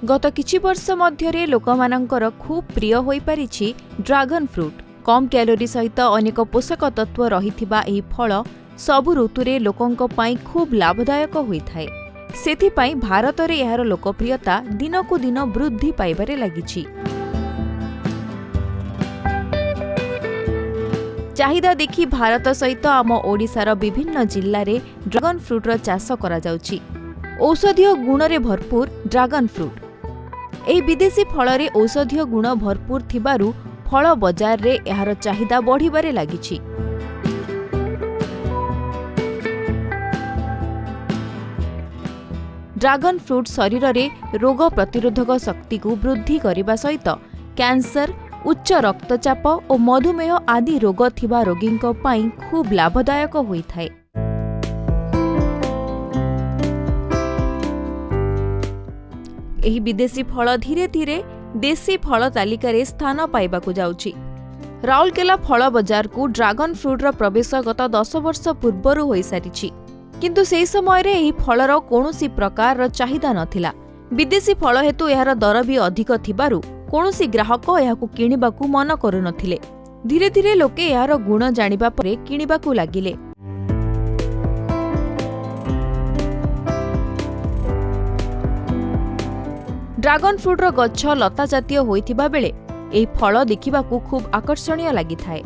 गत किछि वर्ष मध्यरे लोकमानंकर खूब प्रिय होई परिछि ड्रैगन फ्रूट। कम कैलोरी सहित अनेक पोषक तत्व रहिथिबा एही फल सबु ऋतुरे लोकंक पई खूब लाभदायक होइथाय। सेथिपई भारतरे एहार लोकप्रियता दिनकु दिन वृद्धि पाइबारे लागिछि। चाहिदा देखि भारत सहित आम ओडिशार विभिन्न जिल्लार ड्रैगन फ्रूटर चाष करा जाउछि। औषधीय गुणरे भरपूर ड्रैगन फ्रूट एही विदेशी फलरे औषधीय गुण भरपूर थिबारु फल बजार रे एहार चाहिदा बढ़िबारे लागिछि। ड्रैगन फ्रूट शरीर रे रोग प्रतिरोधक शक्ति को वृद्धि करने सहित कैंसर, उच्च रक्तचाप और मधुमेह आदि रोग थिबा रोगींक पई खूब लाभदायक होइथाय। एही विदेशी फल धीरे धीरे देशी फल तालिकार स्थान पाइबाकु जाउछि। राउरकेला फल बजार को ड्रैगन फ्रूटर प्रवेश गत 10 वर्ष पूर्वर होई सारिछि, किंतु सेही समय रे एही फलर कोनोसी प्रकार चाहिदा नथिला। विदेशी फल हेतु एहार दर भी अधिक थिबारु कोनोसी ग्राहक एहाकु किनिबाकु मन करू नथिले। धीरे धीरे लोके एहार गुण जानिबा परे किनिबाकु लागिले। ड्रैगन फ्रूटर गच्छ लता जातीय होइथिबा बेले एही फल देखिबाकु खूब आकर्षणीय लागिथाय।